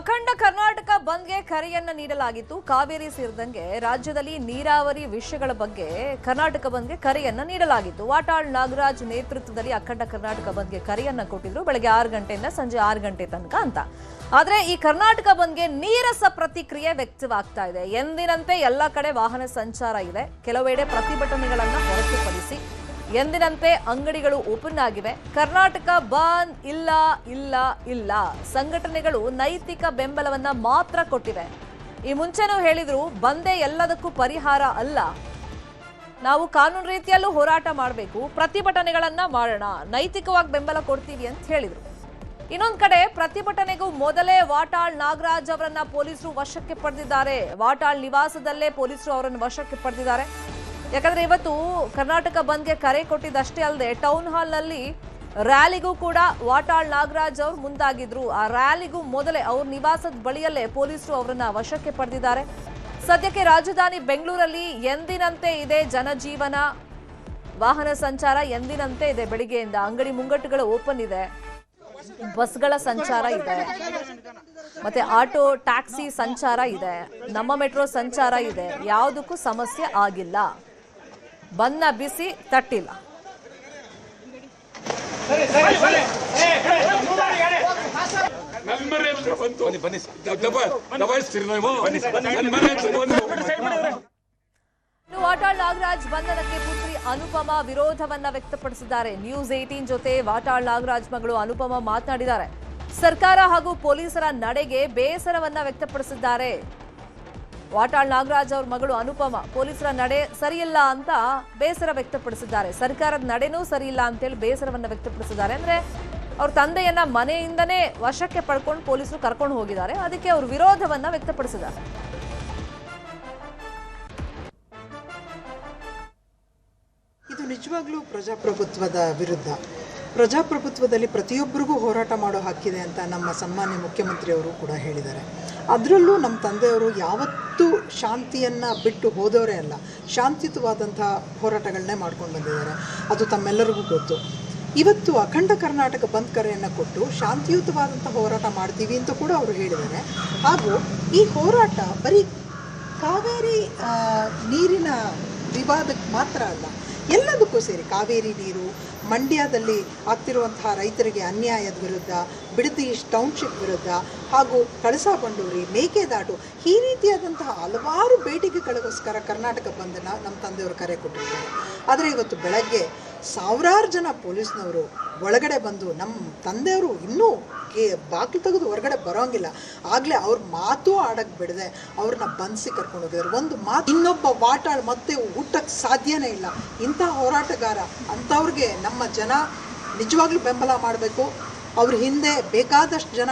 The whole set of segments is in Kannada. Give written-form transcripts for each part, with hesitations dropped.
ಅಖಂಡ ಕರ್ನಾಟಕ ಬಂದ್ಗೆ ಕರೆಯನ್ನ ನೀಡಲಾಗಿತ್ತು. ಕಾವೇರಿ ಸೇರಿದಂಗೆ ರಾಜ್ಯದಲ್ಲಿ ನೀರಾವರಿ ವಿಷಯಗಳ ಬಗ್ಗೆ ಕರ್ನಾಟಕ ಬಂದ್ಗೆ ಕರೆಯನ್ನ ನೀಡಲಾಗಿತ್ತು. ವಾಟಾಳ್ ನಾಗರಾಜ್ ನೇತೃತ್ವದಲ್ಲಿ ಅಖಂಡ ಕರ್ನಾಟಕ ಬಂದ್ಗೆ ಕರೆಯನ್ನ ಕೊಟ್ಟಿದ್ರು. ಬೆಳಗ್ಗೆ 6 ಗಂಟೆಯಿಂದ ಸಂಜೆ 6 ಗಂಟೆ ತನಕ ಅಂತ. ಆದ್ರೆ ಈ ಕರ್ನಾಟಕ ಬಂದ್ಗೆ ನೀರಸ ಪ್ರತಿಕ್ರಿಯೆ ವ್ಯಕ್ತವಾಗ್ತಾ ಇದೆ. ಎಂದಿನಂತೆ ಎಲ್ಲ ಕಡೆ ವಾಹನ ಸಂಚಾರ ಇದೆ. ಕೆಲವೆಡೆ ಪ್ರತಿಭಟನೆಗಳನ್ನ ಹೊರತುಪಡಿಸಿ ಎಂದಿನಂತೆ ಅಂಗಡಿಗಳು ಓಪನ್ ಆಗಿವೆ. ಕರ್ನಾಟಕ ಬಂದ್ ಇಲ್ಲ ಇಲ್ಲ ಇಲ್ಲ. ಸಂಘಟನೆಗಳು ನೈತಿಕ ಬೆಂಬಲವನ್ನ ಮಾತ್ರ ಕೊಟ್ಟಿವೆ. ಈ ಮುಂಚೆನೂ ಹೇಳಿದ್ರು, ಬಂದೇ ಎಲ್ಲದಕ್ಕೂ ಪರಿಹಾರ ಅಲ್ಲ, ನಾವು ಕಾನೂನು ರೀತಿಯಲ್ಲೂ ಹೋರಾಟ ಮಾಡಬೇಕು, ಪ್ರತಿಭಟನೆಗಳನ್ನ ಮಾಡೋಣ, ನೈತಿಕವಾಗಿ ಬೆಂಬಲ ಕೊಡ್ತೀವಿ ಅಂತ ಹೇಳಿದ್ರು. ಇನ್ನೊಂದ್ ಕಡೆ ಪ್ರತಿಭಟನೆಗೂ ಮೊದಲೇ ವಾಟಾಳ್ ನಾಗರಾಜ್ ಅವರನ್ನ ಪೊಲೀಸರು ವಶಕ್ಕೆ ಪಡೆದಿದ್ದಾರೆ. ವಾಟಾಳ್ ನಿವಾಸದಲ್ಲೇ ಪೊಲೀಸರು ಅವರನ್ನು ವಶಕ್ಕೆ ಪಡೆದಿದ್ದಾರೆ. ಯಾಕಂದ್ರೆ ಇವತ್ತು ಕರ್ನಾಟಕ ಬಂದ್ಗೆ ಕರೆ ಕೊಟ್ಟಿದ್ದಷ್ಟೇ ಅಲ್ಲದೆ ಟೌನ್ ಹಾಲ್ ನಲ್ಲಿ ರ್ಯಾಲಿಗೂ ಕೂಡ ವಾಟಾಳ್ ನಾಗರಾಜ್ ಅವರು ಮುಂದಾಗಿದ್ರು. ಆ ರ್ಯಾಲಿಗೂ ಮೊದಲೇ ಅವ್ರ ನಿವಾಸದ ಬಳಿಯಲ್ಲೇ ಪೊಲೀಸರು ಅವರನ್ನ ವಶಕ್ಕೆ ಪಡೆದಿದ್ದಾರೆ. ಸದ್ಯಕ್ಕೆ ರಾಜಧಾನಿ ಬೆಂಗಳೂರಲ್ಲಿ ಎಂದಿನಂತೆ ಇದೆ ಜನಜೀವನ, ವಾಹನ ಸಂಚಾರ ಎಂದಿನಂತೆ ಇದೆ. ಬೆಳಿಗ್ಗೆಯಿಂದ ಅಂಗಡಿ ಮುಂಗಟ್ಟುಗಳು ಓಪನ್ ಇದೆ, ಬಸ್ಗಳ ಸಂಚಾರ ಇದೆ, ಮತ್ತೆ ಆಟೋ ಟ್ಯಾಕ್ಸಿ ಸಂಚಾರ ಇದೆ, ನಮ್ಮ ಮೆಟ್ರೋ ಸಂಚಾರ ಇದೆ. ಯಾವುದಕ್ಕೂ ಸಮಸ್ಯೆ ಆಗಿಲ್ಲ. ಬಂದ್ನ ಬಿಸಿ ತಟ್ಟಿಲ್ಲ. ವಾಟಾಳ್ ನಾಗರಾಜ್ ಬಂಧನಕ್ಕೆ ಪುತ್ರಿ ಅನುಪಮ ವಿರೋಧವನ್ನ ವ್ಯಕ್ತಪಡಿಸಿದ್ದಾರೆ. ನ್ಯೂಸ್ 18 ಜೊತೆ ವಾಟಾಳ್ ನಾಗರಾಜ್ ಮಗಳು ಅನುಪಮ ಮಾತನಾಡಿದ್ದಾರೆ. ಸರ್ಕಾರ ಹಾಗೂ ಪೊಲೀಸರ ನಡೆಗೆ ಬೇಸರವನ್ನ ವ್ಯಕ್ತಪಡಿಸಿದ್ದಾರೆ. ವಾಟಾಳ್ ನಾಗರಾಜ್ ಅವ್ರ ಮಗಳು ಅನುಪಮ ಪೊಲೀಸರ ನಡೆ ಸರಿಯಿಲ್ಲ ಅಂತ ಬೇಸರ ವ್ಯಕ್ತಪಡಿಸಿದ್ದಾರೆ. ಸರ್ಕಾರದ ನಡೆನೂ ಸರಿಯಿಲ್ಲ ಅಂತೇಳಿ ಬೇಸರವನ್ನ ವ್ಯಕ್ತಪಡಿಸಿದ್ದಾರೆ. ಅಂದ್ರೆ ಅವ್ರ ತಂದೆಯನ್ನ ಮನೆಯಿಂದನೇ ವಶಕ್ಕೆ ಪಡ್ಕೊಂಡು ಪೊಲೀಸರು ಕರ್ಕೊಂಡು ಹೋಗಿದ್ದಾರೆ. ಅದಕ್ಕೆ ಅವರು ವಿರೋಧವನ್ನ ವ್ಯಕ್ತಪಡಿಸಿದ್ದಾರೆ. ಇದು ನಿಜವಾಗ್ಲೂ ಪ್ರಜಾಪ್ರಭುತ್ವದ ವಿರುದ್ಧ. ಪ್ರಜಾಪ್ರಭುತ್ವದಲ್ಲಿ ಪ್ರತಿಯೊಬ್ಬರಿಗೂ ಹೋರಾಟ ಮಾಡೋ ಹಕ್ಕಿದೆ ಅಂತ ನಮ್ಮ ಸನ್ಮಾನ್ಯ ಮುಖ್ಯಮಂತ್ರಿಯವರು ಕೂಡ ಹೇಳಿದ್ದಾರೆ. ಅದರಲ್ಲೂ ನಮ್ಮ ತಂದೆಯವರು ಯಾವತ್ತೂ ಶಾಂತಿಯನ್ನು ಬಿಟ್ಟು ಹೋದವರೇ ಅಲ್ಲ, ಶಾಂತಿಯುತವಾದಂಥ ಹೋರಾಟಗಳನ್ನೇ ಮಾಡ್ಕೊಂಡು ಬಂದಿದ್ದಾರೆ. ಅದು ತಮ್ಮೆಲ್ಲರಿಗೂ ಗೊತ್ತು. ಇವತ್ತು ಅಖಂಡ ಕರ್ನಾಟಕ ಬಂದ್ ಕರೆಯನ್ನು ಕೊಟ್ಟು ಶಾಂತಿಯುತವಾದಂಥ ಹೋರಾಟ ಮಾಡ್ತೀವಿ ಅಂತ ಕೂಡ ಅವರು ಹೇಳಿದ್ದಾರೆ. ಹಾಗೂ ಈ ಹೋರಾಟ ಬರೀ ಕಾವೇರಿ ನೀರಿನ ವಿವಾದಕ್ಕೆ ಮಾತ್ರ ಅಲ್ಲ, ಎಲ್ಲದಕ್ಕೂ ಸೇರಿ ಕಾವೇರಿ ನೀರು, ಮಂಡ್ಯದಲ್ಲಿ ಆಗ್ತಿರುವಂತಹ ರೈತರಿಗೆ ಅನ್ಯಾಯದ ವಿರುದ್ಧ, ಬಿಡದಿ ಟೌನ್ಶಿಪ್ ವಿರುದ್ಧ, ಹಾಗೂ ಕಳಸಾ ಬಂಡೂರಿ, ಮೇಕೆದಾಟು, ಈ ರೀತಿಯಾದಂತಹ ಹಲವಾರು ಬೇಡಿಕೆಗಳಿಗೋಸ್ಕರ ಕರ್ನಾಟಕ ಬಂದನ್ನು ನಮ್ಮ ತಂದೆಯವರು ಕರೆ ಕೊಟ್ಟಿದ್ದಾರೆ. ಆದರೆ ಇವತ್ತು ಬೆಳಗ್ಗೆ ಸಾವಿರಾರು ಜನ ಪೊಲೀಸ್ನವರು ಒಳಗಡೆ ಬಂದು ನಮ್ಮ ತಂದೆಯವರು ಇನ್ನೂ ಬಾಗಿಲು ತೆಗೆದು ಹೊರಗಡೆ ಬರೋಂಗಿಲ್ಲ, ಆಗಲೇ ಅವ್ರ ಮಾತು ಆಡಕ್ಕೆ ಬಿಡದೆ ಅವ್ರನ್ನ ಬಂಧಿಸಿ ಕರ್ಕೊಂಡು ಹೋಗಿದ್ದಾರೆ. ಒಂದು ಮಾತು ಇನ್ನೊಬ್ಬ ವಾಟಾಳ್ ಮತ್ತೆ ಹುಟ್ಟಕ್ಕೆ ಸಾಧ್ಯನೇ ಇಲ್ಲ. ಇಂಥ ಹೋರಾಟಗಾರ ಅಂಥವ್ರಿಗೆ ನಮ್ಮ ಜನ ನಿಜವಾಗ್ಲೂ ಬೆಂಬಲ ಮಾಡಬೇಕು. ಅವ್ರ ಹಿಂದೆ ಬೇಕಾದಷ್ಟು ಜನ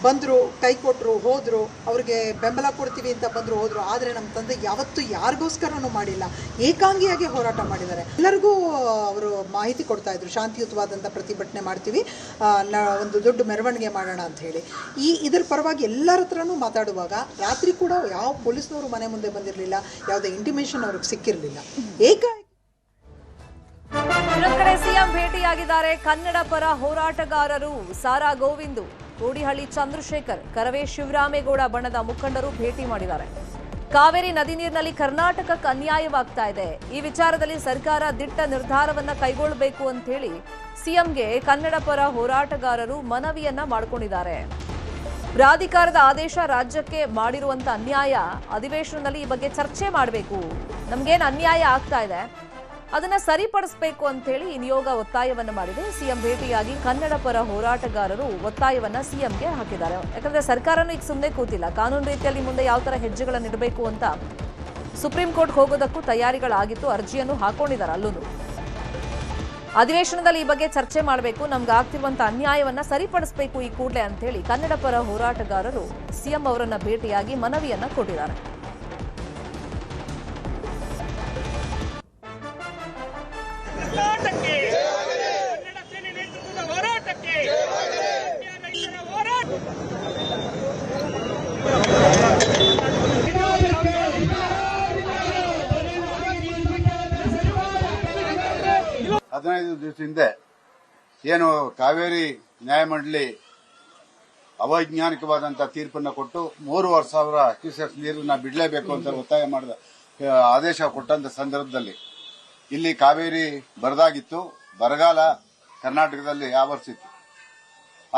ಬಂದರು, ಕೈ ಕೊಟ್ಟರು, ಹೋದರು, ಅವ್ರಿಗೆ ಬೆಂಬಲ ಕೊಡ್ತೀವಿ ಅಂತ ಬಂದರು, ಹೋದರು. ಆದರೆ ನಮ್ಮ ತಂದೆ ಯಾವತ್ತೂ ಯಾರಿಗೋಸ್ಕರನೂ ಮಾಡಿಲ್ಲ, ಏಕಾಂಗಿಯಾಗಿ ಹೋರಾಟ ಮಾಡಿದ್ದಾರೆ. ಎಲ್ಲರಿಗೂ ಅವರು ಮಾಹಿತಿ ಕೊಡ್ತಾಯಿದ್ರು, ಶಾಂತಿಯುತವಾದಂಥ ಪ್ರತಿಭಟನೆ ಮಾಡ್ತೀವಿ, ಒಂದು ದೊಡ್ಡ ಮೆರವಣಿಗೆ ಮಾಡೋಣ ಅಂತ ಹೇಳಿ. ಇದರ ಪರವಾಗಿ ಎಲ್ಲರ ಹತ್ರನೂ ಮಾತಾಡುವಾಗ ರಾತ್ರಿ ಕೂಡ ಯಾವ ಪೊಲೀಸ್ನವರು ಮನೆ ಮುಂದೆ ಬಂದಿರಲಿಲ್ಲ, ಯಾವುದೇ ಇಂಟಿಮೇಷನ್ ಅವ್ರಿಗೆ ಸಿಕ್ಕಿರಲಿಲ್ಲ. ಇನ್ನೊಂದು ಕಡೆ ಸಿಎಂ ಭೇಟಿಯಾಗಿದ್ದಾರೆ. ಕನ್ನಡ ಪರ ಹೋರಾಟಗಾರರು ಸಾರಾ ಗೋವಿಂದು, ಕೋಡಿಹಳ್ಳಿ ಚಂದ್ರಶೇಖರ್, ಕರವೇ ಶಿವರಾಮೇಗೌಡ ಬಣದ ಮುಖಂಡರು ಭೇಟಿ ಮಾಡಿದ್ದಾರೆ. ಕಾವೇರಿ ನದಿ ನೀರಿನಲ್ಲಿ ಕರ್ನಾಟಕಕ್ಕೆ ಅನ್ಯಾಯವಾಗ್ತಾ ಇದೆ, ಈ ವಿಚಾರದಲ್ಲಿ ಸರ್ಕಾರ ದಿಟ್ಟ ನಿರ್ಧಾರವನ್ನ ಕೈಗೊಳ್ಳಬೇಕು ಅಂತ ಹೇಳಿ ಸಿಎಂಗೆ ಕನ್ನಡ ಪರ ಹೋರಾಟಗಾರರು ಮನವಿಯನ್ನ ಮಾಡಿಕೊಂಡಿದ್ದಾರೆ. ಪ್ರಾಧಿಕಾರದ ಆದೇಶ ರಾಜ್ಯಕ್ಕೆ ಮಾಡಿರುವಂತ ಅನ್ಯಾಯ, ಅಧಿವೇಶನದಲ್ಲಿ ಈ ಬಗ್ಗೆ ಚರ್ಚೆ ಮಾಡಬೇಕು, ನಮ್ಗೇನು ಅನ್ಯಾಯ ಆಗ್ತಾ ಇದೆ ಅದನ್ನ ಸರಿಪಡಿಸಬೇಕು ಅಂತ ಹೇಳಿ ಈ ನಿಯೋಗ ಒತ್ತಾಯವನ್ನ ಮಾಡಿದೆ. ಸಿಎಂ ಭೇಟಿಯಾಗಿ ಕನ್ನಡ ಪರ ಹೋರಾಟಗಾರರು ಒತ್ತಾಯವನ್ನ ಸಿಎಂಗೆ ಹಾಕಿದ್ದಾರೆ. ಯಾಕಂದ್ರೆ ಸರ್ಕಾರನೂ ಈಗ ಸುಮ್ಮನೆ ಕೂತಿಲ್ಲ, ಕಾನೂನು ರೀತಿಯಲ್ಲಿ ಮುಂದೆ ಯಾವ ತರ ಹೆಜ್ಜೆಗಳನ್ನು ಇಡಬೇಕು ಅಂತ ಸುಪ್ರೀಂ ಕೋರ್ಟ್ ಹೋಗೋದಕ್ಕೂ ತಯಾರಿಗಳಾಗಿತ್ತು, ಅರ್ಜಿಯನ್ನು ಹಾಕೊಂಡಿದ್ದಾರೆ. ಅಲ್ಲೂ ಅಧಿವೇಶನದಲ್ಲಿ ಈ ಬಗ್ಗೆ ಚರ್ಚೆ ಮಾಡಬೇಕು, ನಮ್ಗೆ ಆಗ್ತಿರುವಂತ ಅನ್ಯಾಯವನ್ನ ಸರಿಪಡಿಸಬೇಕು ಈ ಕೂಡಲೇ ಅಂತ ಹೇಳಿ ಕನ್ನಡ ಪರ ಹೋರಾಟಗಾರರು ಸಿಎಂ ಅವರನ್ನ ಭೇಟಿಯಾಗಿ ಮನವಿಯನ್ನ ಕೊಟ್ಟಿದ್ದಾರೆ. ಹದಿನೈದು ದಿವಸ ಹಿಂದೆ ಏನು ಕಾವೇರಿ ನ್ಯಾಯಮಂಡಳಿ ಅವೈಜ್ಞಾನಿಕವಾದಂಥ ತೀರ್ಪನ್ನು ಕೊಟ್ಟು 3,500 ಕ್ಯೂಸೆಕ್ಸ್ ನೀರನ್ನು ಬಿಡಲೇಬೇಕು ಅಂತ ಒತ್ತಾಯ ಮಾಡಿದ ಆದೇಶ ಕೊಟ್ಟಂಥ ಸಂದರ್ಭದಲ್ಲಿ ಇಲ್ಲಿ ಕಾವೇರಿ ಬರದಾಗಿತ್ತು, ಬರಗಾಲ ಕರ್ನಾಟಕದಲ್ಲಿ ಆವರಿಸಿತ್ತು.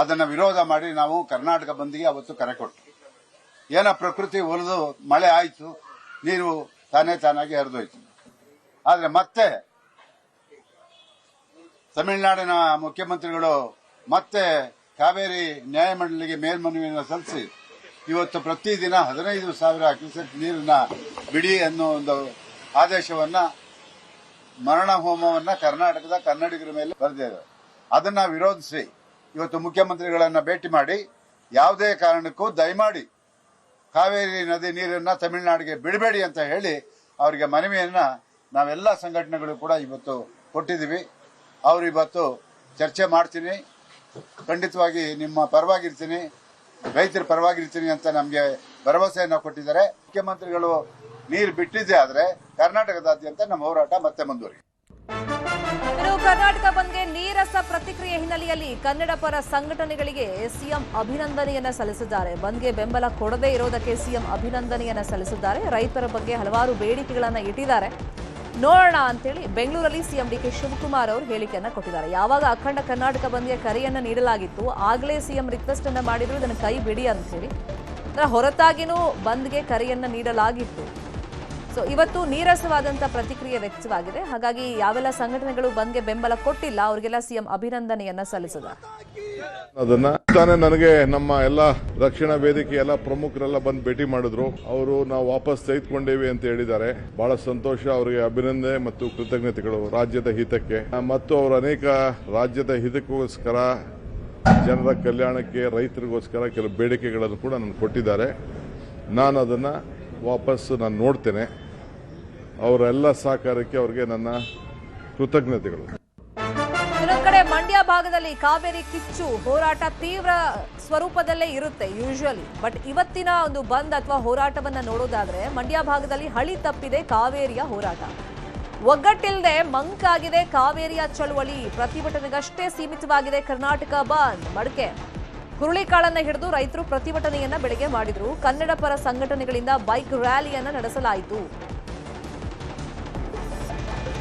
ಅದನ್ನು ವಿರೋಧ ಮಾಡಿ ನಾವು ಕರ್ನಾಟಕ ಬಂದ್ಗೆ ಅವತ್ತು ಕರೆ ಕೊಟ್ಟು ಏನೋ ಪ್ರಕೃತಿ ಒಲಿದು ಮಳೆ ಆಯಿತು, ನೀರು ತಾನಾಗಿ ಹರಿದೋಯ್ತು. ಆದರೆ ಮತ್ತೆ ತಮಿಳುನಾಡಿನ ಮುಖ್ಯಮಂತ್ರಿಗಳು ಮತ್ತೆ ಕಾವೇರಿ ನ್ಯಾಯಮಂಡಳಿಗೆ ಮೇಲ್ಮನವಿಯನ್ನು ಸಲ್ಲಿಸಿ ಇವತ್ತು ಪ್ರತಿದಿನ 15,000 ಕ್ಯೂಸೆಕ್ ನೀರನ್ನ ಬಿಡಿ ಅನ್ನೋ ಒಂದು ಆದೇಶವನ್ನ, ಮರಣ ಹೋಮವನ್ನ ಕರ್ನಾಟಕದ ಕನ್ನಡಿಗರ ಮೇಲೆ ಬರೆದಿದ್ದಾರೆ. ಅದನ್ನ ವಿರೋಧಿಸಿ ಇವತ್ತು ಮುಖ್ಯಮಂತ್ರಿಗಳನ್ನ ಭೇಟಿ ಮಾಡಿ ಯಾವುದೇ ಕಾರಣಕ್ಕೂ ದಯಮಾಡಿ ಕಾವೇರಿ ನದಿ ನೀರನ್ನ ತಮಿಳುನಾಡಿಗೆ ಬಿಡಬೇಡಿ ಅಂತ ಹೇಳಿ ಅವರಿಗೆ ಮನವಿಯನ್ನ ನಾವೆಲ್ಲ ಸಂಘಟನೆಗಳು ಕೂಡ ಇವತ್ತು ಕೊಟ್ಟಿದ್ದೀವಿ. ಅವರು ಇವತ್ತು ಚರ್ಚೆ ಮಾಡ್ತೀನಿ, ಖಂಡಿತವಾಗಿ ನಿಮ್ಮ ಪರವಾಗಿರ್ತೀನಿ, ರೈತರ ಪರವಾಗಿರ್ತೀನಿ ಅಂತ ನಮಗೆ ಭರವಸೆಯನ್ನು ಕೊಟ್ಟಿದ್ದಾರೆ. ಮುಖ್ಯಮಂತ್ರಿಗಳು ನೀರು ಬಿಟ್ಟಿದ್ದೇ ಆದರೆ ಕರ್ನಾಟಕದಾದ್ಯಂತ ನಮ್ಮ ಹೋರಾಟ ಮತ್ತೆ ಮುಂದುವರಿಯುತ್ತೆ. ಕರ್ನಾಟಕ ಬಂದ್ಗೆ ನೀರಸ ಪ್ರತಿಕ್ರಿಯೆ ಹಿನ್ನೆಲೆಯಲ್ಲಿ ಕನ್ನಡ ಪರ ಸಂಘಟನೆಗಳಿಗೆ ಸಿಎಂ ಅಭಿನಂದನೆಯನ್ನ ಸಲ್ಲಿಸಿದ್ದಾರೆ. ಬಂದ್ಗೆ ಬೆಂಬಲ ಕೊಡದೇ ಇರೋದಕ್ಕೆ ಸಿಎಂ ಅಭಿನಂದನೆಯನ್ನ ಸಲ್ಲಿಸಿದ್ದಾರೆ. ರೈತರ ಬಗ್ಗೆ ಹಲವಾರು ಬೇಡಿಕೆಗಳನ್ನ ಇಟ್ಟಿದ್ದಾರೆ, ನೋಡೋಣ ಅಂತೇಳಿ ಬೆಂಗಳೂರಲ್ಲಿ ಸಿಎಂ ಡಿಕೆ ಶಿವಕುಮಾರ್ ಅವರು ಹೇಳಿಕೆಯನ್ನ ಕೊಟ್ಟಿದ್ದಾರೆ. ಯಾವಾಗ ಅಖಂಡ ಕರ್ನಾಟಕ ಬಂದ್ಗೆ ಕರೆಯನ್ನ ನೀಡಲಾಗಿತ್ತು ಆಗಲೇ ಸಿಎಂ ರಿಕ್ವೆಸ್ಟ್ ಅನ್ನ ಮಾಡಿದ್ರು, ಇದನ್ನು ಕೈ ಬಿಡಿ ಅಂತ ಹೇಳಿ. ಅದರ ಹೊರತಾಗಿನೂ ಬಂದ್ಗೆ ಕರೆಯನ್ನ ನೀಡಲಾಗಿತ್ತು. ಸೊ ಇವತ್ತು ನೀರಸವಾದಂತ ಪ್ರತಿಕ್ರಿಯೆ ವ್ಯಕ್ತವಾಗಿದೆ. ಹಾಗಾಗಿ ಯಾವೆಲ್ಲ ಸಂಘಟನೆಗಳು ಬಂದ್ಗೆ ಬೆಂಬಲ ಕೊಟ್ಟಿಲ್ಲ ಅವರಿಗೆಲ್ಲ ಸಿಎಂ ಅಭಿನಂದನೆಯನ್ನ ಸಲ್ಲಿಸಿದ್ದಾರೆ. ಅದನ್ನ ತಾನೇ ನನಗೆ ನಮ್ಮ ಎಲ್ಲ ರಕ್ಷಣಾ ವೇದಿಕೆ ಎಲ್ಲ ಪ್ರಮುಖರೆಲ್ಲ ಬಂದು ಭೇಟಿ ಮಾಡಿದ್ರು. ಅವರು ನಾವು ವಾಪಸ್ ತೆಗೆದುಕೊಂಡೇವಿ ಅಂತ ಹೇಳಿದ್ದಾರೆ. ಬಹಳ ಸಂತೋಷ, ಅವರಿಗೆ ಅಭಿನಂದನೆ ಮತ್ತು ಕೃತಜ್ಞತೆಗಳು. ರಾಜ್ಯದ ಹಿತಕ್ಕೆ ಮತ್ತು ಅವರು ಅನೇಕ ರಾಜ್ಯದ ಹಿತಕ್ಕೋಸ್ಕರ, ಜನರ ಕಲ್ಯಾಣಕ್ಕೆ, ರೈತರಿಗೋಸ್ಕರ ಕೆಲವು ಬೇಡಿಕೆಗಳನ್ನು ಕೂಡ ನನಗೆ ಕೊಟ್ಟಿದ್ದಾರೆ. ನಾನು ಅದನ್ನ ವಾಪಸ್ ನೋಡ್ತೇನೆ. ಅವರೆಲ್ಲ ಸಹಕಾರಕ್ಕೆ ಅವರಿಗೆ ನನ್ನ ಕೃತಜ್ಞತೆಗಳು. ಇನ್ನೊಂದು ಕಡೆ ಮಂಡ್ಯ ಭಾಗದಲ್ಲಿ ಕಾವೇರಿ ಕಿಚ್ಚು ಹೋರಾಟ ತೀವ್ರ ಸ್ವರೂಪದಲ್ಲೇ ಇರುತ್ತೆ ಯೂಶುವಲಿ. ಬಟ್ ಇವತ್ತಿನ ಒಂದು ಬಂದ್ ಅಥವಾ ಹೋರಾಟವನ್ನ ನೋಡೋದಾದ್ರೆ ಮಂಡ್ಯ ಭಾಗದಲ್ಲಿ ಹಳಿ ತಪ್ಪಿದೆ ಕಾವೇರಿಯ ಹೋರಾಟ. ಒಗ್ಗಟ್ಟಿಲ್ಲದೆ ಮಂಕಾಗಿದೆ ಕಾವೇರಿಯ ಚಳುವಳಿ. ಪ್ರತಿಭಟನೆಗಷ್ಟೇ ಸೀಮಿತವಾಗಿದೆ ಕರ್ನಾಟಕ ಬಂದ್. ಮಡಕೆ ಹುರುಳಿಕಾಳನ್ನ ಹಿಡಿದು ರೈತರು ಪ್ರತಿಭಟನೆಯನ್ನ ಬೆಳಗ್ಗೆ ಮಾಡಿದ್ರು. ಕನ್ನಡ ಪರ ಸಂಘಟನೆಗಳಿಂದ ಬೈಕ್ ರ್ಯಾಲಿಯನ್ನ ನಡೆಸಲಾಯಿತು.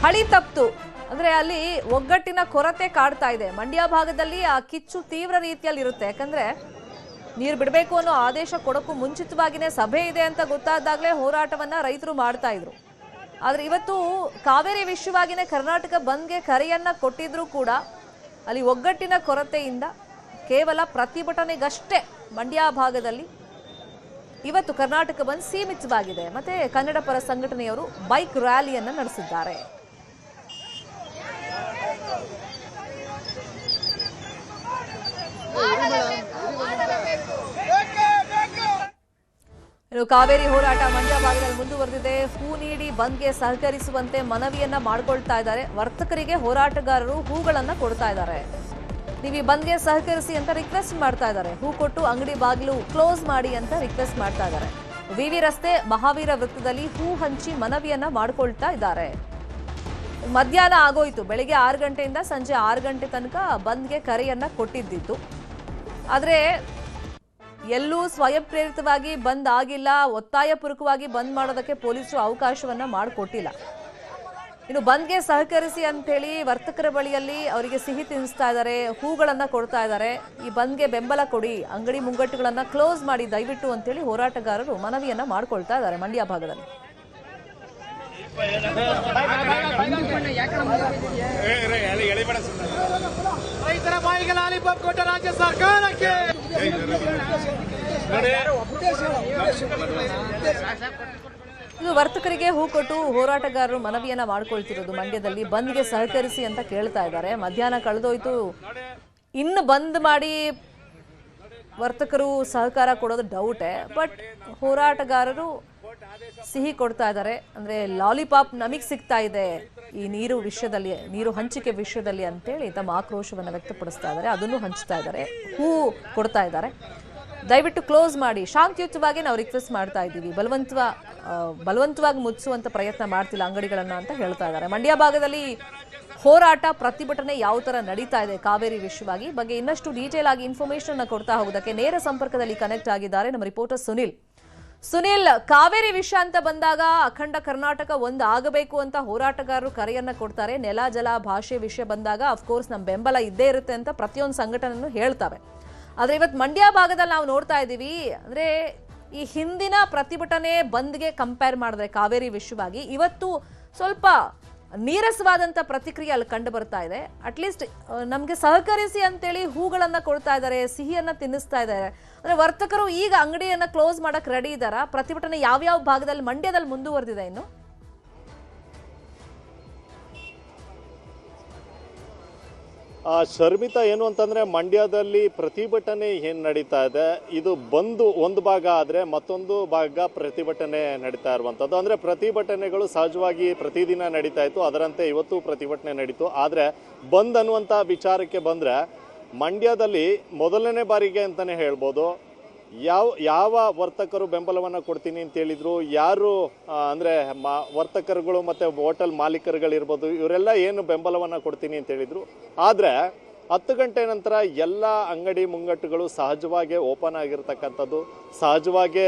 ಹಳಿ ತಪ್ತು ಅಂದ್ರೆ ಅಲ್ಲಿ ಒಗ್ಗಟ್ಟಿನ ಕೊರತೆ ಕಾಡ್ತಾ ಇದೆ. ಮಂಡ್ಯ ಭಾಗದಲ್ಲಿ ಆ ಕಿಚ್ಚು ತೀವ್ರ ರೀತಿಯಲ್ಲಿ ಇರುತ್ತೆ. ಯಾಕಂದ್ರೆ ನೀರು ಬಿಡಬೇಕು ಅನ್ನೋ ಆದೇಶ ಕೊಡೋಕ್ಕೂ ಮುಂಚಿತವಾಗಿನೇ ಸಭೆ ಇದೆ ಅಂತ ಗೊತ್ತಾದಾಗಲೇ ಹೋರಾಟವನ್ನ ರೈತರು ಮಾಡ್ತಾ ಇದ್ರು. ಆದ್ರೆ ಇವತ್ತು ಕಾವೇರಿ ವಿಷಯವಾಗಿನೇ ಕರ್ನಾಟಕ ಬಂದ್ಗೆ ಕರೆಯನ್ನ ಕೊಟ್ಟಿದ್ರು ಕೂಡ ಅಲ್ಲಿ ಒಗ್ಗಟ್ಟಿನ ಕೊರತೆಯಿಂದ ಕೇವಲ ಪ್ರತಿಭಟನೆಗಷ್ಟೇ ಮಂಡ್ಯ ಭಾಗದಲ್ಲಿ ಇವತ್ತು ಕರ್ನಾಟಕ ಬಂದ್ ಸೀಮಿತವಾಗಿದೆ. ಮತ್ತೆ ಕನ್ನಡ ಪರ ಸಂಘಟನೆಯವರು ಬೈಕ್ ರ್ಯಾಲಿಯನ್ನ ನಡೆಸಿದ್ದಾರೆ. ಕಾವೇರಿ ಹೋರಾಟ ಮಂಡ್ಯ ಭಾಗದಲ್ಲಿ ಮುಂದುವರೆದಿದೆ. ಹೂ ನೀಡಿ ಬಂದ್ಗೆ ಸಹಕರಿಸುವಂತೆ ಮನವಿಯನ್ನ ಮಾಡಿಕೊಳ್ತಾ ಇದ್ದಾರೆ. ವರ್ತಕರಿಗೆ ಹೋರಾಟಗಾರರು ಹೂಗಳನ್ನ ಕೊಡ್ತಾ ಇದ್ದಾರೆ. ನೀವು ಈ ಬಂದ್ಗೆ ಸಹಕರಿಸಿ ಅಂತ ರಿಕ್ವೆಸ್ಟ್ ಮಾಡ್ತಾ ಇದ್ದಾರೆ. ಹೂ ಕೊಟ್ಟು ಅಂಗಡಿ ಬಾಗಿಲು ಕ್ಲೋಸ್ ಮಾಡಿ ಅಂತ ರಿಕ್ವೆಸ್ಟ್ ಮಾಡ್ತಾ ಇದ್ದಾರೆ. ವಿವಿ ರಸ್ತೆ ಮಹಾವೀರ ವೃತ್ತದಲ್ಲಿ ಹೂ ಹಂಚಿ ಮನವಿಯನ್ನ ಮಾಡಿಕೊಳ್ತಾ ಇದ್ದಾರೆ. ಮಧ್ಯಾಹ್ನ ಆಗೋಯ್ತು. ಬೆಳಿಗ್ಗೆ 6 ಗಂಟೆಯಿಂದ ಸಂಜೆ 6 ಗಂಟೆ ತನಕ ಬಂದ್ಗೆ ಕರೆಯನ್ನ ಕೊಟ್ಟಿದ್ದಿತ್ತು. ಆದರೆ ಎಲ್ಲೂ ಸ್ವಯಂ ಪ್ರೇರಿತವಾಗಿ ಬಂದ್ ಆಗಿಲ್ಲ. ಒತ್ತಾಯಪೂರ್ವಕವಾಗಿ ಬಂದ್ ಮಾಡೋದಕ್ಕೆ ಪೊಲೀಸರು ಅವಕಾಶವನ್ನ ಮಾಡಿಕೊಟ್ಟಿಲ್ಲ. ಇನ್ನು ಬಂದ್ಗೆ ಸಹಕರಿಸಿ ಅಂತ ಹೇಳಿ ವರ್ತಕರ ಬಳಿಯಲ್ಲಿ ಅವರಿಗೆ ಸಿಹಿ ತಿನ್ನಿಸ್ತಾ ಇದ್ದಾರೆ, ಹೂಗಳನ್ನ ಕೊಡ್ತಾ ಇದ್ದಾರೆ. ಈ ಬಂದ್ಗೆ ಬೆಂಬಲ ಕೊಡಿ, ಅಂಗಡಿ ಮುಂಗಟ್ಟುಗಳನ್ನ ಕ್ಲೋಸ್ ಮಾಡಿ ದಯವಿಟ್ಟು ಅಂತೇಳಿ ಹೋರಾಟಗಾರರು ಮನವಿಯನ್ನ ಮಾಡ್ಕೊಳ್ತಾ ಇದ್ದಾರೆ ಮಂಡ್ಯ ಭಾಗದಲ್ಲಿ. ರೈತರ ಬಾಯಿಗೆ ಲಾಲಿಪಾಪ್ ಕೊಟ್ಟ ರಾಜ್ಯ ಸರ್ಕಾರಕ್ಕೆ ಇದು ವರ್ತಕರಿಗೆ ಹೂ ಕೊಟ್ಟು ಹೋರಾಟಗಾರರು ಮನವಿಯನ್ನ ಮಾಡ್ಕೊಳ್ತಿರೋದು. ಮಂಡ್ಯದಲ್ಲಿ ಬಂದ್ಗೆ ಸಹಕರಿಸಿ ಅಂತ ಕೇಳ್ತಾ ಇದ್ದಾರೆ. ಮಧ್ಯಾಹ್ನ ಕಳೆದೋಯ್ತು, ಇನ್ನು ಬಂದ್ ಮಾಡಿ ವರ್ತಕರು ಸಹಕಾರ ಕೊಡೋದು ಡೌಟೇ. ಬಟ್ ಹೋರಾಟಗಾರರು ಸಿಹಿ ಕೊಡ್ತಾ ಇದ್ದಾರೆ. ಅಂದ್ರೆ ಲಾಲಿಪಾಪ್ ನಮಗ್ ಸಿಗ್ತಾ ಇದೆ ಈ ನೀರು ವಿಷಯದಲ್ಲಿ, ನೀರು ಹಂಚಿಕೆ ವಿಷಯದಲ್ಲಿ ಅಂತೇಳಿ ತಮ್ಮ ಆಕ್ರೋಶವನ್ನು ವ್ಯಕ್ತಪಡಿಸ್ತಾ ಇದ್ದಾರೆ. ಅದನ್ನು ಹಂಚ್ತಾ ಇದ್ದಾರೆ, ಹೂ ಕೊಡ್ತಾ ಇದ್ದಾರೆ. ದಯವಿಟ್ಟು ಕ್ಲೋಸ್ ಮಾಡಿ, ಶಾಂತಿಯುತವಾಗಿ ನಾವು ರಿಕ್ವೆಸ್ಟ್ ಮಾಡ್ತಾ ಇದ್ದೀವಿ, ಬಲವಂತವಾಗಿ ಮುಚ್ಚಿಸುವಂತ ಪ್ರಯತ್ನ ಮಾಡ್ತಿಲ್ಲ ಅಂಗಡಿಗಳನ್ನ ಅಂತ ಹೇಳ್ತಾ ಇದ್ದಾರೆ. ಮಂಡ್ಯ ಭಾಗದಲ್ಲಿ ಹೋರಾಟ ಪ್ರತಿಭಟನೆ ಯಾವ ತರ ನಡೀತಾ ಇದೆ ಕಾವೇರಿ ವಿಷಯವಾಗಿ ಬಗ್ಗೆ ಇನ್ನಷ್ಟು ಡೀಟೇಲ್ ಆಗಿ ಇನ್ಫಾರ್ಮೇಶನ್ ಅನ್ನ ಕೊಡ್ತಾ ಹೋಗೋದಕ್ಕೆ ನೇರ ಸಂಪರ್ಕದಲ್ಲಿ ಕನೆಕ್ಟ್ ಆಗಿದ್ದಾರೆ ನಮ್ಮ ರಿಪೋರ್ಟರ್ ಸುನಿಲ್. ಕಾವೇರಿ ವಿಷಯ ಅಂತ ಬಂದಾಗ ಅಖಂಡ ಕರ್ನಾಟಕ ಒಂದು ಆಗಬೇಕು ಅಂತ ಹೋರಾಟಗಾರರು ಕರೆಯನ್ನ ಕೊಡ್ತಾರೆ. ನೆಲ ಜಲ ಭಾಷೆ ವಿಷಯ ಬಂದಾಗ ಅಫ್ಕೋರ್ಸ್ ನಮ್ಮ ಬೆಂಬಲ ಇದ್ದೇ ಇರುತ್ತೆ ಅಂತ ಪ್ರತಿಯೊಂದು ಸಂಘಟನೆಯನ್ನು ಹೇಳ್ತವೆ. ಆದ್ರೆ ಇವತ್ತು ಮಂಡ್ಯ ಭಾಗದಲ್ಲಿ ನಾವು ನೋಡ್ತಾ ಇದ್ದೀವಿ ಅಂದ್ರೆ ಈ ಹಿಂದಿನ ಪ್ರತಿಭಟನೆ ಬಂದ್ಗೆ ಕಂಪೇರ್ ಮಾಡಿದ್ರೆ ಕಾವೇರಿ ವಿಷಯವಾಗಿ ಇವತ್ತು ಸ್ವಲ್ಪ ನೀರಸವಾದಂತ ಪ್ರತಿಕ್ರಿಯೆ ಅಲ್ಲಿ ಕಂಡು ಬರ್ತಾ ಇದೆ. ಅಟ್ಲೀಸ್ಟ್ ನಮ್ಗೆ ಸಹಕರಿಸಿ ಅಂತೇಳಿ ಹೂಗಳನ್ನ ಕೊಡ್ತಾ ಇದ್ದಾರೆ, ಸಿಹಿಯನ್ನ ತಿನ್ನಿಸ್ತಾ ಇದ್ದಾರೆ. ಅಂದ್ರೆ ವರ್ತಕರು ಈಗ ಅಂಗಡಿಯನ್ನ ಕ್ಲೋಸ್ ಮಾಡಕ್ ರೆಡಿ ಇದ್ದಾರಾ? ಪ್ರತಿಭಟನೆ ಯಾವ ಭಾಗದಲ್ಲಿ ಮಂಡ್ಯದಲ್ಲಿ ಮುಂದುವರೆದಿದೆ ಇನ್ನು? ಶರ್ಮಿತಾ, ಏನು ಅಂತಂದ್ರೆ ಮಂಡ್ಯದಲ್ಲಿ ಪ್ರತಿಭಟನೆ ಏನು ನಡೀತಾ ಇದೆ, ಇದು ಬಂದು ಒಂದು ಭಾಗ ಆದರೆ ಮತ್ತೊಂದು ಭಾಗ ಪ್ರತಿಭಟನೆ ನಡೀತಾ ಇರುವಂಥದ್ದು. ಅಂದರೆ ಪ್ರತಿಭಟನೆಗಳು ಸಹಜವಾಗಿ ಪ್ರತಿದಿನ ನಡೀತಾ ಇತ್ತು, ಅದರಂತೆ ಇವತ್ತು ಪ್ರತಿಭಟನೆ ನಡೀತು. ಆದರೆ ಬಂದ್ ಅನ್ನುವಂಥ ವಿಚಾರಕ್ಕೆ ಬಂದರೆ ಮಂಡ್ಯದಲ್ಲಿ ಮೊದಲನೇ ಬಾರಿಗೆ ಅಂತಲೇ ಹೇಳ್ಬೋದು ಯಾವ ವರ್ತಕರು ಬೆಂಬಲವನ್ನು ಕೊಡ್ತೀನಿ ಅಂತ ಹೇಳಿದ್ರು, ಯಾರು ಅಂದರೆ ವರ್ತಕರುಗಳು ಮತ್ತು ಹೋಟೆಲ್ ಮಾಲೀಕರುಗಳಿರ್ಬೋದು, ಇವರೆಲ್ಲ ಏನು ಬೆಂಬಲವನ್ನು ಕೊಡ್ತೀನಿ ಅಂತ ಹೇಳಿದ್ರು. ಆದರೆ 10 ಗಂಟೆ ನಂತರ ಎಲ್ಲ ಅಂಗಡಿ ಮುಂಗಟ್ಟುಗಳು ಸಹಜವಾಗಿ ಓಪನ್ ಆಗಿರ್ತಕ್ಕಂಥದ್ದು, ಸಹಜವಾಗಿ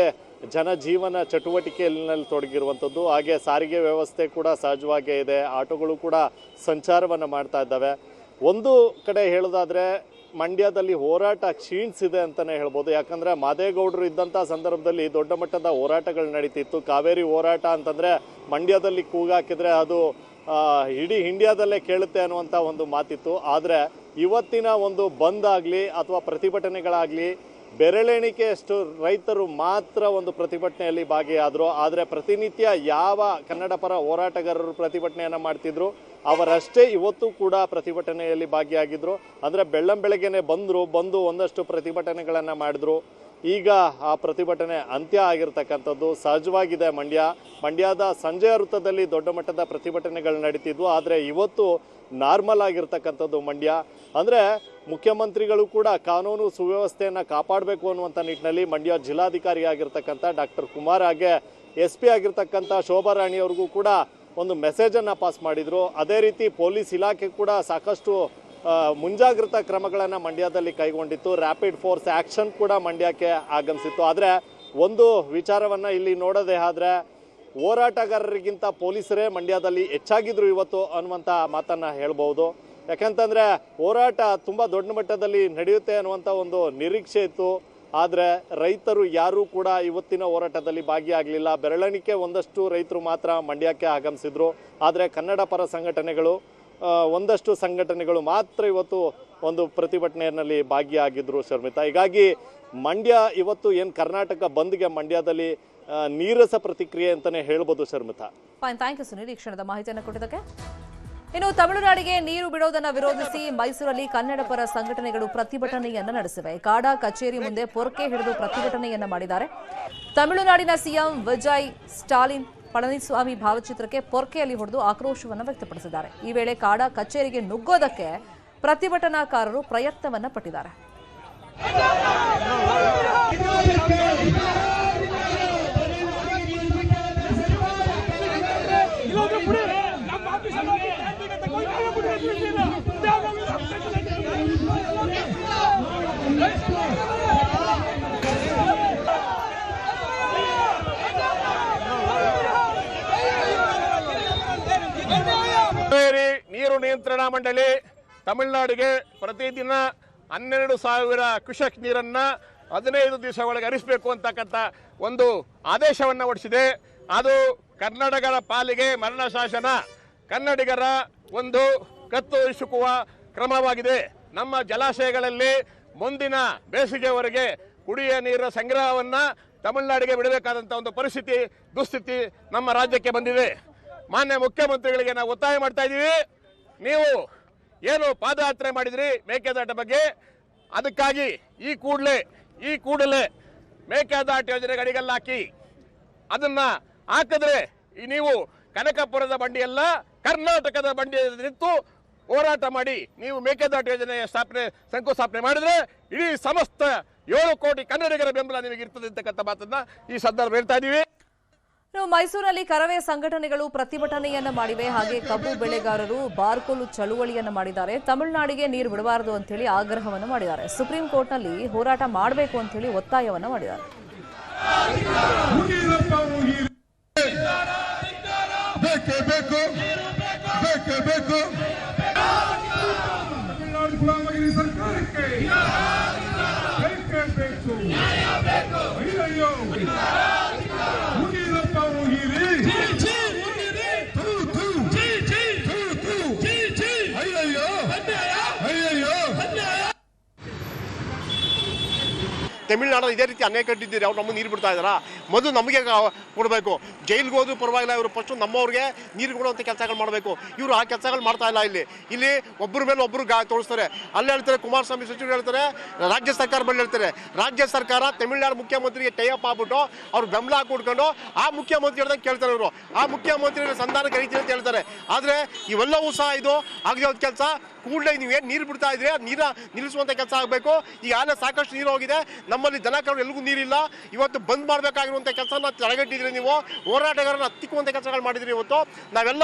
ಜನಜೀವನ ಚಟುವಟಿಕೆಯಲ್ಲಿ ತೊಡಗಿರುವಂಥದ್ದು. ಹಾಗೆ ಸಾರಿಗೆ ವ್ಯವಸ್ಥೆ ಕೂಡ ಸಹಜವಾಗೇ ಇದೆ, ಆಟೋಗಳು ಕೂಡ ಸಂಚಾರವನ್ನು ಮಾಡ್ತಾ ಇದ್ದಾವೆ. ಒಂದು ಕಡೆ ಹೇಳೋದಾದರೆ ಮಂಡ್ಯದಲ್ಲಿ ಹೋರಾಟ ಕ್ಷೀಣಿಸಿದೆ ಅಂತಲೇ ಹೇಳ್ಬೋದು. ಯಾಕಂದರೆ ಮಾದೇಗೌಡರು ಇದ್ದಂಥ ಸಂದರ್ಭದಲ್ಲಿ ದೊಡ್ಡ ಮಟ್ಟದ ಹೋರಾಟಗಳು ನಡೀತಿತ್ತು. ಕಾವೇರಿ ಹೋರಾಟ ಅಂತಂದರೆ ಮಂಡ್ಯದಲ್ಲಿ ಕೂಗಾಕಿದ್ರೆ ಅದು ಇಡೀ ಇಂಡಿಯಾದಲ್ಲೇ ಕೇಳುತ್ತೆ ಅನ್ನುವಂಥ ಒಂದು ಮಾತಿತ್ತು. ಆದರೆ ಇವತ್ತಿನ ಒಂದು ಬಂದ್ ಆಗಲಿ ಅಥವಾ ಪ್ರತಿಭಟನೆಗಳಾಗಲಿ ಬೆರಳೆಣಿಕೆಯಷ್ಟು ರೈತರು ಮಾತ್ರ ಒಂದು ಪ್ರತಿಭಟನೆಯಲ್ಲಿ ಭಾಗಿಯಾದರು. ಆದರೆ ಪ್ರತಿನಿತ್ಯ ಯಾವ ಕನ್ನಡ ಪರ ಹೋರಾಟಗಾರರು ಪ್ರತಿಭಟನೆಯನ್ನು ಮಾಡ್ತಿದ್ರು ಅವರಷ್ಟೇ ಇವತ್ತು ಕೂಡ ಪ್ರತಿಭಟನೆಯಲ್ಲಿ ಭಾಗಿಯಾಗಿದ್ರು. ಅಂದರೆ ಬೆಳ್ಳಂಬೆಳಗ್ಗೆನೆ ಬಂದು ಒಂದಷ್ಟು ಪ್ರತಿಭಟನೆಗಳನ್ನು ಮಾಡಿದ್ರು. ಈಗ ಆ ಪ್ರತಿಭಟನೆ ಅಂತ್ಯ ಆಗಿರ್ತಕ್ಕಂಥದ್ದು ಸಹಜವಾಗಿದೆ. ಮಂಡ್ಯದ ಸಂಜೆ ವೃತ್ತದಲ್ಲಿ ದೊಡ್ಡ ಮಟ್ಟದ ಪ್ರತಿಭಟನೆಗಳು ನಡೀತಿದ್ವು. ಆದರೆ ಇವತ್ತು ನಾರ್ಮಲ್ ಆಗಿರ್ತಕ್ಕಂಥದ್ದು ಮಂಡ್ಯ. ಅಂದರೆ ಮುಖ್ಯಮಂತ್ರಿಗಳು ಕೂಡ ಕಾನೂನು ಸುವ್ಯವಸ್ಥೆಯನ್ನು ಕಾಪಾಡಬೇಕು ಅನ್ನುವಂಥ ನಿಟ್ಟಿನಲ್ಲಿ ಮಂಡ್ಯ ಜಿಲ್ಲಾಧಿಕಾರಿ ಆಗಿರ್ತಕ್ಕಂಥ ಡಾಕ್ಟರ್ ಕುಮಾರ್ ಹಾಗೆ SP ಆಗಿರ್ತಕ್ಕಂಥ ಶೋಭಾ ರಾಣಿಯವ್ರಿಗೂ ಕೂಡ ಒಂದು ಮೆಸೇಜನ್ನು ಪಾಸ್ ಮಾಡಿದರು. ಅದೇ ರೀತಿ ಪೊಲೀಸ್ ಇಲಾಖೆ ಕೂಡ ಸಾಕಷ್ಟು ಮುಂಜಾಗ್ರತಾ ಕ್ರಮಗಳನ್ನು ಮಂಡ್ಯದಲ್ಲಿ ಕೈಗೊಂಡಿತ್ತು. ರ್ಯಾಪಿಡ್ ಫೋರ್ಸ್ ಆ್ಯಕ್ಷನ್ ಕೂಡ ಮಂಡ್ಯಕ್ಕೆ ಆಗಮಿಸಿತ್ತು. ಆದರೆ ಒಂದು ವಿಚಾರವನ್ನು ಇಲ್ಲಿ ನೋಡೋದೇ ಆದರೆ ಹೋರಾಟಗಾರರಿಗಿಂತ ಪೊಲೀಸರೇ ಮಂಡ್ಯದಲ್ಲಿ ಹೆಚ್ಚಾಗಿದ್ರು ಇವತ್ತು ಅನ್ನುವಂಥ ಮಾತನ್ನು ಹೇಳ್ಬೋದು. ಯಾಕಂತಂದರೆ ಹೋರಾಟ ತುಂಬ ದೊಡ್ಡ ಮಟ್ಟದಲ್ಲಿ ನಡೆಯುತ್ತೆ ಅನ್ನುವಂಥ ಒಂದು ನಿರೀಕ್ಷೆ ಇತ್ತು. ಆದರೆ ರೈತರು ಯಾರೂ ಕೂಡ ಇವತ್ತಿನ ಹೋರಾಟದಲ್ಲಿ ಭಾಗಿಯಾಗಲಿಲ್ಲ. ಬೆರಳೆಣಿಕೆ ಒಂದಷ್ಟು ರೈತರು ಮಾತ್ರ ಮಂಡ್ಯಕ್ಕೆ ಆಗಮಿಸಿದ್ರು. ಆದರೆ ಕನ್ನಡ ಪರ ಸಂಘಟನೆಗಳು ಒಂದಷ್ಟು ಸಂಘಟನೆಗಳು ಮಾತ್ರ ಇವತ್ತು ಒಂದು ಪ್ರತಿಭಟನೆಯಲ್ಲಿ ಭಾಗಿಯಾಗಿದ್ರು ಶರ್ಮಿತಾ. ಹೀಗಾಗಿ ಮಂಡ್ಯ ಇವತ್ತು ಏನು ಕರ್ನಾಟಕ ಬಂದ್ಗೆ ಮಂಡ್ಯದಲ್ಲಿ ನೀರಸ ಪ್ರತಿಕ್ರಿಯೆ ಅಂತಲೇ ಹೇಳ್ಬೋದು Sharmita. Fine, thank you Sunil ಈ ಕ್ಷಣದ ಮಾಹಿತಿಯನ್ನು ಕೊಟ್ಟಿದ್ದಕ್ಕೆ. ಇನ್ನು ತಮಿಳುನಾಡಿಗೆ ನೀರು ಬಿಡೋದನ್ನು ವಿರೋಧಿಸಿ ಮೈಸೂರಲ್ಲಿ ಕನ್ನಡ ಪರ ಸಂಘಟನೆಗಳು ಪ್ರತಿಭಟನೆಯನ್ನ ನಡೆಸಿವೆ. ಕಾಡಾ ಕಚೇರಿ ಮುಂದೆ ಪೊರ್ಕೆ ಹಿಡಿದು ಪ್ರತಿಭಟನೆಯನ್ನ ಮಾಡಿದ್ದಾರೆ. ತಮಿಳುನಾಡಿನ ಸಿಎಂ ವಿಜಯ್ ಸ್ಟಾಲಿನ್ ಪಳನಿಸ್ವಾಮಿ ಭಾವಚಿತ್ರಕ್ಕೆ ಪೊರ್ಕೆಯಲ್ಲಿ ಹೊಡೆದು ಆಕ್ರೋಶವನ್ನು ವ್ಯಕ್ತಪಡಿಸಿದ್ದಾರೆ. ಈ ವೇಳೆ ಕಾಡಾ ಕಚೇರಿಗೆ ನುಗ್ಗೋದಕ್ಕೆ ಪ್ರತಿಭಟನಾಕಾರರು ಪ್ರಯತ್ನವನ್ನ ಪಟ್ಟಿದ್ದಾರೆ. ಕಾವೇರಿ ನೀರು ನಿಯಂತ್ರಣ ಮಂಡಳಿ ತಮಿಳುನಾಡಿಗೆ ಪ್ರತಿದಿನ 12,000 ಕ್ಯೂಸೆಕ್ ನೀರನ್ನ 15 ದಿವಸ ಒಳಗೆ ಹರಿಸಬೇಕು ಅಂತಕ್ಕಂಥ ಒಂದು ಆದೇಶವನ್ನು ಹೊರಡಿಸಿದೆ. ಅದು ಕನ್ನಡಿಗರ ಪಾಲಿಗೆ ಮರಣ ಶಾಸನ, ಕನ್ನಡಿಗರ ಒಂದು ಕತ್ತು ಹಿಸುಕುವ ಕ್ರಮವಾಗಿದೆ. ನಮ್ಮ ಜಲಾಶಯಗಳಲ್ಲಿ ಮುಂದಿನ ಬೇಸಿಗೆವರೆಗೆ ಕುಡಿಯ ನೀರಿನ ಸಂಗ್ರಹವನ್ನು ತಮಿಳುನಾಡಿಗೆ ಬಿಡಬೇಕಾದಂಥ ಒಂದು ದುಸ್ಥಿತಿ ನಮ್ಮ ರಾಜ್ಯಕ್ಕೆ ಬಂದಿದೆ. ಮಾನ್ಯ ಮುಖ್ಯಮಂತ್ರಿಗಳಿಗೆ ನಾವು ಒತ್ತಾಯ ಮಾಡ್ತಾ ಇದ್ದೀವಿ, ನೀವು ಏನು ಪಾದಯಾತ್ರೆ ಮಾಡಿದ್ರಿ ಮೇಕೆದಾಟ ಬಗ್ಗೆ, ಅದಕ್ಕಾಗಿ ಈ ಕೂಡಲೇ ಮೇಕೆದಾಟು ಯೋಜನೆಗೆ ಅಡಿಗಲ್ಲು ಹಾಕಿ ಅದನ್ನ ಹಾಕಿದ್ರೆ ನೀವು ಕನಕಪುರದ ಬಂಡಿಯಲ್ಲ ಕರ್ನಾಟಕದ ಬಂಡಿ ನಿಂತು ಹೋರಾಟ ಮಾಡಿ ನೀವು ಮೇಕೆದಾಟು ಯೋಜನೆಯ ಶಂಕುಸ್ಥಾಪನೆ ಮಾಡಿದ್ರೆ ಇಡೀ ಸಮಸ್ತ 7 ಕೋಟಿ ಕನ್ನಡಿಗರ ಬೆಂಬಲ ನಿಮಗೆ ಇರ್ತದೆ ಅಂತಕ್ಕಂಥ ಮಾತನ್ನ ಈ ಸಂದರ್ಭ ಹೇಳ್ತಾ ಇದ್ದೀವಿ. ಮೈಸೂರಿನಲ್ಲಿ ಕರವೇ ಸಂಘಟನೆಗಳು ಪ್ರತಿಭಟನೆಯನ್ನ ಮಾಡಿವೆ. ಹಾಗೆ ಕಬ್ಬು ಬೆಳೆಗಾರರು ಬಾರ್ಕೋಲು ಚಳುವಳಿಯನ್ನ ಮಾಡಿದ್ದಾರೆ. ತಮಿಳುನಾಡಿಗೆ ನೀರು ಬಿಡಬಾರದು ಅಂತ ಹೇಳಿ ಆಗ್ರಹವನ್ನು ಮಾಡಿದ್ದಾರೆ. ಸುಪ್ರೀಂ ಕೋರ್ಟ್ನಲ್ಲಿ ಹೋರಾಟ ಮಾಡಬೇಕು ಅಂತ ಹೇಳಿ ಒತ್ತಾಯವನ್ನ ಮಾಡಿದ್ದಾರೆ. ತಮಿಳುನಾಡಲ್ಲಿ ಇದೇ ರೀತಿ ಅನೇಕ ಕಟ್ಟಿದ್ದೀರಿ, ಅವ್ರು ನಮಗೆ ನೀರು ಬಿಡ್ತಾ ಇದ್ದಾರಾ? ಮೊದಲು ನಮಗೆ ಕೊಡಬೇಕು. ಜೈಲಿಗೆ ಹೋದ್ರು ಪರವಾಗಿಲ್ಲ, ಇವರು ಫಸ್ಟು ನಮ್ಮವ್ರಿಗೆ ನೀರು ಕೊಡುವಂಥ ಕೆಲಸಗಳು ಮಾಡಬೇಕು. ಇವರು ಆ ಕೆಲಸಗಳು ಮಾಡ್ತಾ ಇಲ್ಲ. ಇಲ್ಲಿ ಒಬ್ಬರ ಮೇಲೆ ಒಬ್ಬರು ತೋರಿಸ್ತಾರೆ. ಅಲ್ಲಿ ಹೇಳ್ತಾರೆ ಕುಮಾರಸ್ವಾಮಿ ಸಚಿವರು ಹೇಳ್ತಾರೆ, ರಾಜ್ಯ ಸರ್ಕಾರ ಮೇಲೆ ಹೇಳ್ತಾರೆ. ರಾಜ್ಯ ಸರ್ಕಾರ ತಮಿಳುನಾಡು ಮುಖ್ಯಮಂತ್ರಿಗೆ ಟೈಅಪ್ ಆಗ್ಬಿಟ್ಟು ಅವ್ರು ಬೆಂಬಲ ಹಾಕಿ ಕೊಡ್ಕೊಂಡು ಆ ಮುಖ್ಯಮಂತ್ರಿ ಹೇಳ್ದಂಗೆ ಕೇಳ್ತಾರೆ. ಇವರು ಆ ಮುಖ್ಯಮಂತ್ರಿ ಸಂಧಾನ ಕರೀತೀವಿ ಅಂತ ಹೇಳ್ತಾರೆ. ಆದರೆ ಇವೆಲ್ಲವೂ ಸಹ ಇದು ಆಗದೆ ಹೋದ ಕೆಲಸ. ಕೂಡಲೇ ನೀವೇನು ನೀರು ಬಿಡ್ತಾ ಇದ್ರಿ ಅದು ನೀರ ನಿಲ್ಲಿಸುವಂಥ ಕೆಲಸ ಆಗಬೇಕು. ಈಗ ಆಲೆ ಸಾಕಷ್ಟು ನೀರು ಹೋಗಿದೆ, ನಮ್ಮಲ್ಲಿ ದನ ಕರು ಎಲ್ಲಿಗೂ ನೀರಿಲ್ಲ. ಇವತ್ತು ಬಂದ್ ಮಾಡಬೇಕಾಗಿರುವಂಥ ಕೆಲಸನ ತಡೆಗಟ್ಟಿದ್ರಿ ನೀವು. ಹೋರಾಟಗಾರನ ಹತ್ತಿಕ್ಕುವಂಥ ಕೆಲಸಗಳು ಮಾಡಿದ್ರಿ. ಇವತ್ತು ನಾವೆಲ್ಲ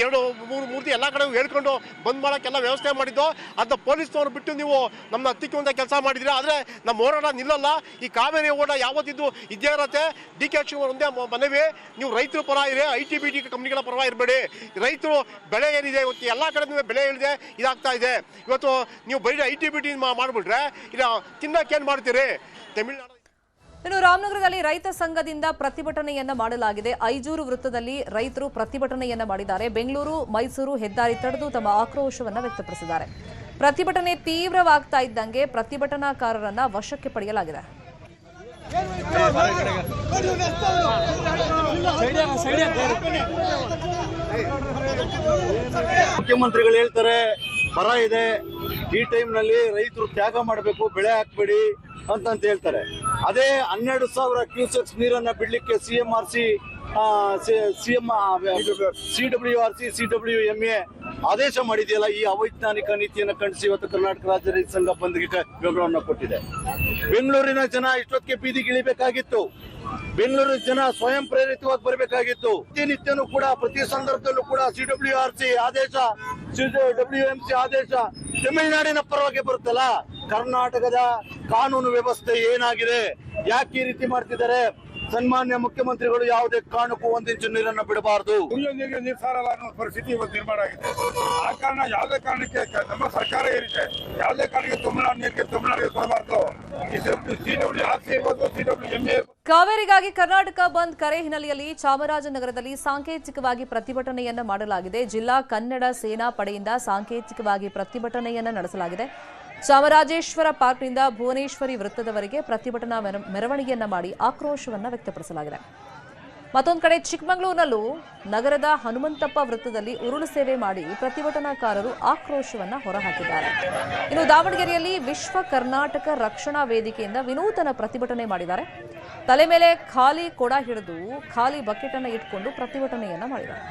2-3 ಎಲ್ಲ ಕಡೆ ಹೇಳ್ಕೊಂಡು ಬಂದ್ ಮಾಡೋಕ್ಕೆಲ್ಲ ವ್ಯವಸ್ಥೆ ಮಾಡಿದ್ದು, ಅದನ್ನ ಪೊಲೀಸ್ನವ್ರು ಬಿಟ್ಟು ನೀವು ನಮ್ಮನ್ನ ಹತ್ತಿಕ್ಕುವಂಥ ಕೆಲಸ ಮಾಡಿದ್ರಿ. ಆದರೆ ನಮ್ಮ ಹೋರಾಟ ನಿಲ್ಲಲ್ಲ. ಈ ಕಾವೇರಿ ಹೋರಾಟ ಯಾವತ್ತಿದ್ದು ಇದ್ದೇ ಇರತ್ತೆ. DK ಶಿವಕುಮಾರ್ ಒಂದೇ ಮನವಿ, ನೀವು ರೈತರ ಪರ ಇರಿ, IT-BT ಕಂಪ್ನಿಗಳ ಪರ ಇರಬೇಡಿ. ರೈತರು ಬೆಳೆ ಏನಿದೆ ಇವತ್ತು ಎಲ್ಲ ಕಡೆ ಬೆಳೆ ಇಳಿದೆ ಇದಾಗ್ತಾ ಇದೆ. ಇವತ್ತು ನೀವು ಬರೀ IT-BT ಮಾಡಿಬಿಟ್ರೆ ಇಲ್ಲ ತಿನ್ನಕ್ಕೇನು ಮಾಡ್ತೀರಿ? ತಮಿಳುನಾಡು. ಇನ್ನು ರಾಮನಗರದಲ್ಲಿ ರೈತ ಸಂಘದಿಂದ ಪ್ರತಿಭಟನೆಯನ್ನ ಮಾಡಲಾಗಿದೆ. ಐಜೂರು ವೃತ್ತದಲ್ಲಿ ರೈತರು ಪ್ರತಿಭಟನೆಯನ್ನ ಮಾಡಿದ್ದಾರೆ. ಬೆಂಗಳೂರು ಮೈಸೂರು ಹೆದ್ದಾರಿ ತಡೆದು ತಮ್ಮ ಆಕ್ರೋಶವನ್ನ ವ್ಯಕ್ತಪಡಿಸಿದ್ದಾರೆ. ಪ್ರತಿಭಟನೆ ತೀವ್ರವಾಗ್ತಾ ಇದ್ದಂಗೆ ಪ್ರತಿಭಟನಾಕಾರರನ್ನ ವಶಕ್ಕೆ ಪಡೆಯಲಾಗಿದೆ. ಮುಖ್ಯಮಂತ್ರಿಗಳು ಹೇಳ್ತಾರೆ ಬರ ಇದೆ, ಈ ಟೈಮ್ನಲ್ಲಿ ರೈತರು ತ್ಯಾಗ ಮಾಡಬೇಕು, ಬೆಳೆ ಹಾಕ್ಬೇಡಿ ಅಂತ ಹೇಳ್ತಾರೆ. ಅದೇ 12,000 ಕ್ಯೂಸೆಕ್ಸ್ ನೀರನ್ನ ಬಿಡ್ಲಿಕ್ಕೆ CWRC CWMA ಆದೇಶ ಮಾಡಿದೆಯಲ್ಲ, ಈ ಅವೈಜ್ಞಾನಿಕ ನೀತಿಯನ್ನು ಖಂಡಿಸಿ ಇವತ್ತು ಕರ್ನಾಟಕ ರಾಜ್ಯ ರೈತ ಸಂಘ ಬಂದ್ಗೆ ಬೆಂಬಲವನ್ನು ಕೊಟ್ಟಿದೆ. ಬೆಂಗಳೂರಿನ ಜನ ಇಷ್ಟೊತ್ತಿಗೆ ಬೀದಿಗೆ ಇಳಿಬೇಕಾಗಿತ್ತು. ಬೆಂಗಳೂರಿನ ಜನ ಸ್ವಯಂ ಪ್ರೇರಿತವಾಗಿ ಬರಬೇಕಾಗಿತ್ತು. ಪ್ರತಿನಿತ್ಯನೂ ಕೂಡ ಪ್ರತಿ ಸಂದರ್ಭದಲ್ಲೂ ಕೂಡ CWRC ಆದೇಶ, CWMC ಆದೇಶ ತಮಿಳುನಾಡಿನ ಪರವಾಗಿ ಬರುತ್ತಲ್ಲ. ಕರ್ನಾಟಕದ ಕಾನೂನು ವ್ಯವಸ್ಥೆ ಏನಾಗಿದೆ? ಯಾಕೆ ಈ ರೀತಿ ಮಾಡ್ತಿದ್ದಾರೆ? ಸನ್ಮಾನ್ಯ ಮುಖ್ಯಮಂತ್ರಿಗಳು ಯಾವುದೇ ಕಾರಣಕ್ಕೂ 1 ಇಂಚು ನೀರನ್ನು ಬಿಡಬಾರದು. ಕುಡಿಯುವ ನೀರು ಸಾರಲ್ಲ ಅನ್ನೋ ಪರಿಸ್ಥಿತಿ ಇವತ್ತು ನಿರ್ಮಾಣ ಆಗಿದೆ. ಆ ಕಾರಣ ಯಾವುದೇ ಕಾರಣಕ್ಕೆ ನಮ್ಮ ಸರ್ಕಾರ ಏನಿದೆ, ಯಾವುದೇ ಕಾರಣಕ್ಕೆ ತಮಿಳುನಾಡು ನೀರಿಗೆ ತಮಿಳುನಾಡಿಗೆ ಕೊಡಬಾರ್ದು. CWRC ಇರ್ಬೋದು, CWMA. ಕಾವೇರಿಗಾಗಿ ಕರ್ನಾಟಕ ಬಂದ್ ಕರೆ ಹಿನ್ನೆಲೆಯಲ್ಲಿ ಚಾಮರಾಜನಗರದಲ್ಲಿ ಸಾಂಕೇತಿಕವಾಗಿ ಪ್ರತಿಭಟನೆಯನ್ನ ಮಾಡಲಾಗಿದೆ. ಜಿಲ್ಲಾ ಕನ್ನಡ ಸೇನಾ ಪಡೆಯಿಂದ ಸಾಂಕೇತಿಕವಾಗಿ ಪ್ರತಿಭಟನೆಯನ್ನ ನಡೆಸಲಾಗಿದೆ. ಚಾಮರಾಜೇಶ್ವರ ಪಾರ್ಕ್ನಿಂದ ಭುವನೇಶ್ವರಿ ವೃತ್ತದವರೆಗೆ ಪ್ರತಿಭಟನಾ ಮೆರವಣಿಗೆಯನ್ನ ಮಾಡಿ ಆಕ್ರೋಶವನ್ನ ವ್ಯಕ್ತಪಡಿಸಲಾಗಿದೆ. ಮತ್ತೊಂದು ಕಡೆ ಚಿಕ್ಕಮಗಳೂರಿನಲ್ಲೂ ನಗರದ ಹನುಮಂತಪ್ಪ ವೃತ್ತದಲ್ಲಿ ಉರುಳು ಸೇವೆ ಮಾಡಿ ಪ್ರತಿಭಟನಾಕಾರರು ಆಕ್ರೋಶವನ್ನ ಹೊರಹಾಕಿದ್ದಾರೆ. ಇನ್ನು ದಾವಣಗೆರೆಯಲ್ಲಿ ವಿಶ್ವ ಕರ್ನಾಟಕ ರಕ್ಷಣಾ ವೇದಿಕೆಯಿಂದ ವಿನೂತನ ಪ್ರತಿಭಟನೆ ಮಾಡಿದ್ದಾರೆ. ತಲೆ ಮೇಲೆ ಖಾಲಿ ಕೊಡ ಹಿಡಿದು ಖಾಲಿ ಬಕೆಟ್ ಅನ್ನು ಇಟ್ಕೊಂಡು ಪ್ರತಿಭಟನೆಯನ್ನ ಮಾಡಿದ್ದಾರೆ.